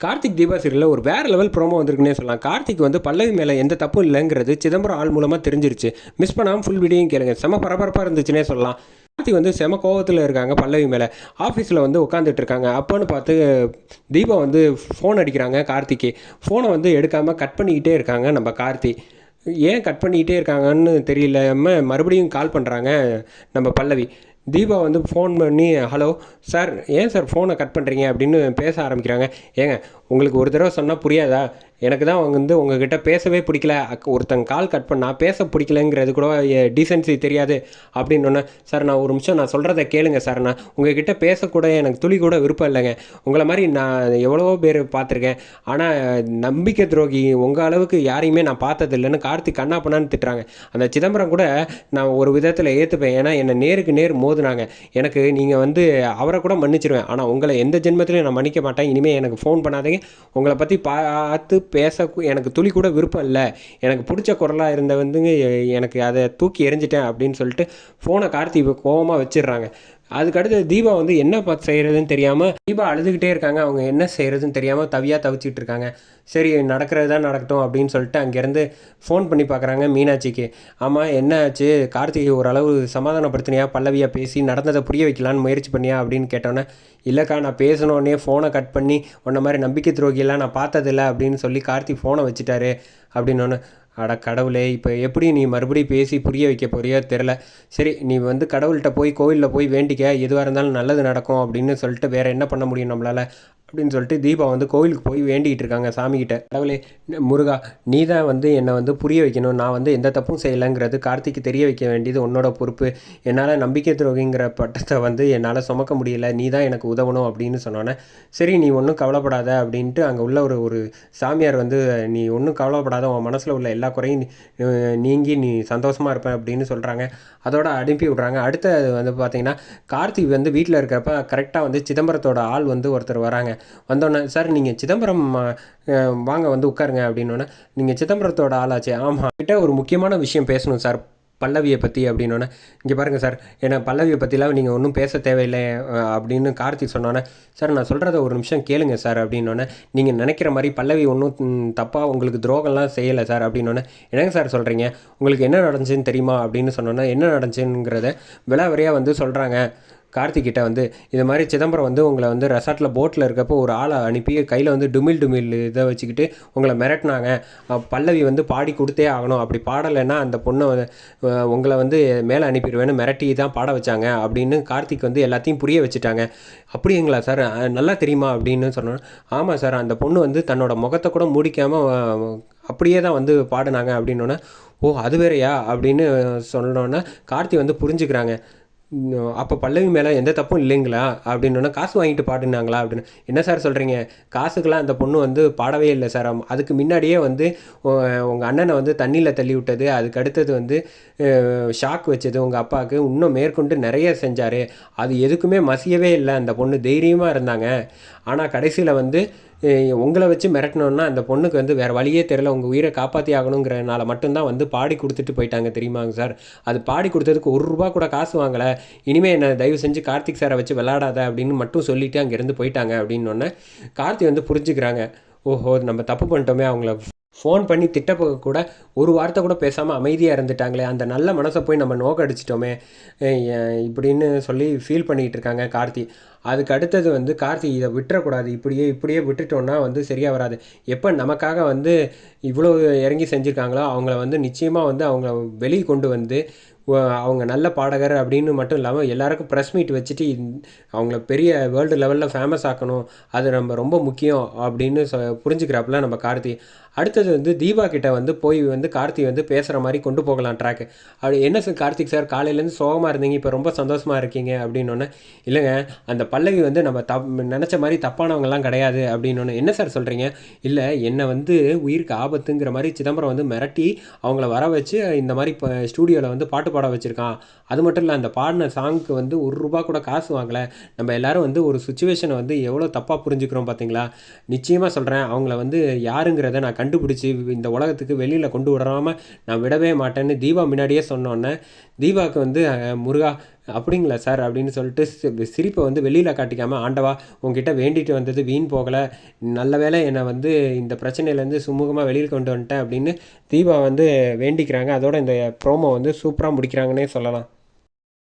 கார்த்திக் தீபா சீரியலில் ஒரு வேறு லெவல் ப்ரோமோ வந்திருக்குன்னே சொல்லலாம். கார்த்திக் வந்து பல்லவி மேலே எந்த தப்பும் இல்லைங்கிறது சிதம்பரம் ஆள் மூலமாக தெரிஞ்சிருச்சு. மிஸ் பண்ணாமல் ஃபுல் வீடியோயும் கேளுங்க. செம பரபரப்பாக இருந்துச்சுன்னே சொல்லலாம். கார்த்திக் வந்து செம கோவத்தில் இருக்காங்க பல்லவி மேலே. ஆஃபீஸில் வந்து உட்காந்துட்டு இருக்காங்க. அப்போன்னு பார்த்து தீபா வந்து ஃபோன் அடிக்கிறாங்க கார்த்திக்கு. ஃபோனை வந்து எடுக்காமல் கட் பண்ணிக்கிட்டே இருக்காங்க நம்ம கார்த்தி. ஏன் கட் பண்ணிக்கிட்டே இருக்காங்கன்னு தெரியலாம மறுபடியும் கால் பண்ணுறாங்க நம்ம பல்லவி. தீபா வந்து ஃபோன் பண்ணி, ஹலோ சார், ஏன் சார் ஃபோனை கட் பண்ணுறீங்க அப்படின்னு பேச ஆரம்பிக்கிறாங்க. ஏங்க, உங்களுக்கு ஒரு தடவை சொன்னால் புரியாதா? எனக்கு தான் வந்து உங்ககிட்ட பேசவே பிடிக்கல. ஒருத்தங்க கால் கட் பண்ணால் பேச பிடிக்கலங்கிறது கூட டீசென்சி தெரியாது அப்படின்னோன்னே, சார் நான் ஒரு நிமிஷம் நான் சொல்கிறத கேளுங்க சார், நான் உங்ககிட்ட பேசக்கூட எனக்கு துளி கூட விருப்பம் இல்லைங்க. உங்களை மாதிரி நான் எவ்வளவோ பேர் பார்த்துருக்கேன். ஆனால் நம்பிக்கை துரோகி உங்கள் அளவுக்கு யாரையுமே நான் பார்த்ததில்லைன்னு கார்த்திக் கண்ணா பண்ணான்னு திட்டுறாங்க. அந்த சிதம்பரம் கூட நான் ஒரு விதத்தில் ஏற்றுப்பேன். ஏன்னா என்னை நேருக்கு நேர் மோதுனாங்க. எனக்கு நீங்கள் வந்து அவரை கூட மன்னிச்சிடுவேன். ஆனால் உங்களை எந்த ஜென்மத்திலையும் நான் மன்னிக்க மாட்டேன். இனிமேல் எனக்கு ஃபோன் பண்ணாதீங்க. உங்களை பற்றி பார்த்து பேச எனக்கு துளி கூட விருப்பம் இல்லை. எனக்கு பிடிச்ச குரலாக இருந்த வந்துங்க, எனக்கு அதை தூக்கி எறிஞ்சிட்டேன் அப்படின்னு சொல்லிட்டு ஃபோனை கார்த்தி கோவமாக வச்சிடுறாங்க. அதுக்கடுத்து தீபா வந்து என்ன செய்கிறதுன்னு தெரியாமல் தீபா அழுதுகிட்டே இருக்காங்க. அவங்க என்ன செய்கிறதுன்னு தெரியாமல் தவிச்சிட்டு இருக்காங்க. சரி, நடக்கிறது தான் நடக்கட்டும் அப்படின்னு சொல்லிட்டு அங்கேருந்து ஃபோன் பண்ணி பார்க்குறாங்க மீனாட்சிக்கு. ஆமாம், என்ன ஆச்சு? கார்த்திகை ஓரளவு சமாதானப்படுத்தினியா? பல்லவியாக பேசி நடந்ததை புரிய வைக்கலான்னு முயற்சி பண்ணியா அப்படின்னு கேட்டோன்னே, இல்லைக்கா, நான் பேசினோடனே ஃபோனை கட் பண்ணி உன்ன மாதிரி நம்பிக்கை துரோகியெல்லாம் நான் பார்த்ததில்ல அப்படின்னு சொல்லி கார்த்தி ஃபோனை வச்சுட்டாரு அப்படின்னோன்னு, அட கடவுளே, இப்போ எப்படி நீ மறுபடியும் பேசி புரிய வைக்க போறியோ தெரில. சரி, நீ வந்து கடவுள்கிட்ட போய் கோவிலில் போய் வேண்டிக்க, எதுவாக இருந்தாலும் நல்லது நடக்கும் அப்படின்னு சொல்லிட்டு வேறு என்ன பண்ண முடியும் நம்மளால் அப்படின்னு சொல்லிட்டு தீபா வந்து கோவிலுக்கு போய் வேண்டிகிட்டு இருக்காங்க சாமிக்கிட்ட. கடவுளே, முருகா, நீ தான் வந்து என்னை வந்து புரிய வைக்கணும். நான் வந்து எந்த தப்பும் செய்யலைங்கிறது கார்த்திக்கு தெரிய வைக்க வேண்டியது உன்னோட பொறுப்பு. என்னால் நம்பிக்கை துரோகிங்கிற பட்டத்தை வந்து என்னால் சுமக்க முடியல. நீ தான் எனக்கு உதவணும் அப்படின்னு சொன்னோன்னே, சரி நீ ஒன்றும் கவலைப்படாத அப்படின்ட்டு அங்கே உள்ள ஒரு சாமியார் வந்து, நீ ஒன்றும் கவலைப்படாத, உன் மனசில் உள்ள எல்லா குறையும் நீங்கி நீ சந்தோஷமாக இருப்பேன் அப்படின்னு சொல்கிறாங்க. அதோட அனுப்பி விட்றாங்க. அடுத்து வந்து பார்த்திங்கன்னா, கார்த்திக் வந்து வீட்டில் இருக்கிறப்ப கரெக்டாக வந்து சிதம்பரத்தோட ஆள் வந்து ஒருத்தர் வராங்க. வந்தோடனே, சார் நீங்கள் சிதம்பரம் வாங்க வந்து உட்காருங்க அப்படின்னோடனே, நீங்கள் சிதம்பரத்தோட ஆளாச்சே? ஆமாம், கிட்ட ஒரு முக்கியமான விஷயம் பேசணும் சார் பல்லவியை பற்றி அப்படின்னோடனே, இங்கே பாருங்கள் சார், ஏன்னா பல்லவியை பற்றிலாம் நீங்கள் ஒன்றும் பேச தேவையில்லை அப்படின்னு கார்த்திக் சொன்னோன்னே, சார் நான் சொல்கிறத ஒரு நிமிஷம் கேளுங்க சார் அப்படின்னோடனே, நீங்கள் நினைக்கிற மாதிரி பல்லவி ஒன்றும் தப்பாக உங்களுக்கு துரோகம்லாம் செய்யலை சார் அப்படின்னோடனே, என்னங்க சார் சொல்கிறீங்க? உங்களுக்கு என்ன நடந்துச்சுன்னு தெரியுமா அப்படின்னு சொன்னோன்னே, என்ன நடந்துச்சுங்கிறத விலாவரியாக வந்து சொல்கிறாங்க. கார்த்திக்கிட்ட வந்து, இது மாதிரி சிதம்பரம் வந்து உங்களை வந்து ரெசார்ட்டில் போட்டில் இருக்கப்போ ஒரு ஆளை அனுப்பி கையில் வந்து டுமில் இதை வச்சுக்கிட்டு உங்களை மிரட்டினாங்க. பல்லவி வந்து பாடி கொடுத்தே ஆகணும், அப்படி பாடலைன்னா அந்த பொண்ணை உங்களை வந்து மேலே அனுப்பிடுவேன்னு மிரட்டி தான் பாட வச்சாங்க அப்படின்னு கார்த்திக் வந்து எல்லாத்தையும் புரிய வச்சுட்டாங்க. அப்படிங்களா சார், நல்லா தெரியுமா அப்படின்னு சொன்னோம். ஆமாம் சார், அந்த பொண்ணு வந்து தன்னோட முகத்தை கூட மூடிக்காமல் அப்படியே தான் வந்து பாடினாங்க அப்படின்னோடனே, ஓ அது வேறையா அப்படின்னு சொன்னோன்னே கார்த்தி வந்து புரிஞ்சுக்கிறாங்க. அப்போ பல்லவி மேலே எந்த தப்பும் இல்லைங்களா அப்படின்னோன்னா, காசு வாங்கிட்டு பாடினாங்களா அப்படின்னு. என்ன சார் சொல்கிறீங்க? காசுக்கெலாம் அந்த பொண்ணு வந்து பாடவே இல்லை சார். அதுக்கு முன்னாடியே வந்து உங்கள் அண்ணனை வந்து தண்ணியில் தள்ளி விட்டது, அதுக்கு அடுத்தது வந்து ஷாக் வச்சது உங்கள் அப்பாவுக்கு, இன்னும் மேற்கொண்டு நிறைய செஞ்சார். அது எதுக்குமே மசியவே இல்லை. அந்த பொண்ணு தைரியமாக இருந்தாங்க. ஆனால் கடைசியில் வந்து உங்களை வச்சு மிரட்டணுன்னா அந்த பொண்ணுக்கு வந்து வேறு வழியே தெரியல. உங்கள் உயிரை காப்பாற்றி ஆகணுங்கிறனால மட்டும்தான் வந்து பாடி கொடுத்துட்டு போயிட்டாங்க தெரியுமாங்க சார். அது பாடி கொடுத்ததுக்கு ₹1 கூட காசு வாங்கலை. இனிமேல் என்ன தயவு செஞ்சு கார்த்திக் சாரை வச்சு விளாடாத அப்படின்னு மட்டும் சொல்லிவிட்டு அங்கேருந்து போயிட்டாங்க அப்படின்னோடனே கார்த்தி வந்து புரிஞ்சுக்கிறாங்க. ஓஹோ, நம்ம தப்பு பண்ணிட்டோமே, அவங்கள ஃபோன் பண்ணி திட்டப்போ கூட ஒரு வார்த்தை கூட பேசாமல் அமைதியாக இருந்துட்டாங்களே, அந்த நல்ல மனசை போய் நம்ம நோக்கடிச்சிட்டோமே இப்படின்னு சொல்லி ஃபீல் பண்ணிகிட்டு இருக்காங்க கார்த்தி. அதுக்கு அடுத்தது வந்து கார்த்தி இதை விட்டுறக்கூடாது. இப்படியே விட்டுட்டோன்னா வந்து சரியாக வராது. எப்போ நமக்காக வந்து இவ்வளோ இறங்கி செஞ்சுருக்காங்களோ அவங்கள வந்து நிச்சயமாக வந்து அவங்கள வெளியே கொண்டு வந்து அவங்க நல்ல பாடகர் அப்படின்னு மட்டும் இல்லாமல் எல்லாருக்கும் ப்ரெஸ் மீட் வச்சுட்டு அவங்கள பெரிய வேர்ல்டு லெவலில் ஃபேமஸ் ஆக்கணும், அது நம்ம ரொம்ப முக்கியம் அப்படின்னு புரிஞ்சுக்கிறாப்புல நம்ம கார்த்தி. அடுத்தது வந்து தீபா கிட்ட வந்து போய் வந்து கார்த்தி வந்து பேசுகிற மாதிரி கொண்டு போகலாம் ட்ராக்கு. அப்படி என்ன சார் கார்த்திக் சார், காலையிலேருந்து சோகமாக இருந்தீங்க, இப்போ ரொம்ப சந்தோஷமாக இருக்கீங்க அப்படின்னோடனே, இல்லைங்க அந்த பல்லவி வந்து நம்ம நினச்ச மாதிரி தப்பானவங்கலாம் கிடையாது அப்படின்னோடனே, என்ன சார் சொல்கிறீங்க? இல்லை, என்னை வந்து உயிருக்கு ஆபத்துங்கிற மாதிரி சிதம்பரம் வந்து மிரட்டி அவங்கள வர வச்சு இந்த மாதிரி இப்போ ஸ்டூடியோவில் வந்து பாட்டு பாட வச்சுருக்கான். அது மட்டும் இல்லை, அந்த பாடின சாங்க்கு வந்து ₹1 கூட காசு வாங்கலை. நம்ம எல்லோரும் வந்து ஒரு சுச்சுவேஷனை வந்து எவ்வளோ தப்பாக புரிஞ்சுக்கிறோம் பார்த்தீங்களா? நிச்சயமாக சொல்கிறேன், அவங்கள வந்து யாருங்கிறத நான் கண்டுபிடிச்சி இந்த உலகத்துக்கு வெளியில் கொண்டு விடாமல் நான் விடவே மாட்டேன்னு தீபா முன்னாடியே சொன்னோன்னே தீபாவுக்கு வந்து முருகா அப்படிங்களா சார் அப்படின்னு சொல்லிட்டு சிரிப்பை வந்து வெளியில் காட்டிக்காமல், ஆண்டவா உங்ககிட்ட வேண்டிட்டு வந்தது வீண் போகலை, நல்ல வேளை என்னை வந்து இந்த பிரச்சனையிலேருந்து சுமூகமாக வெளியில் கொண்டு வந்துட்டேன் அப்படின்னு தீபா வந்து வேண்டிக்கிறாங்க. அதோட இந்த ப்ரோமோ வந்து சூப்பராக முடிக்கிறாங்கன்னே சொல்லலாம்.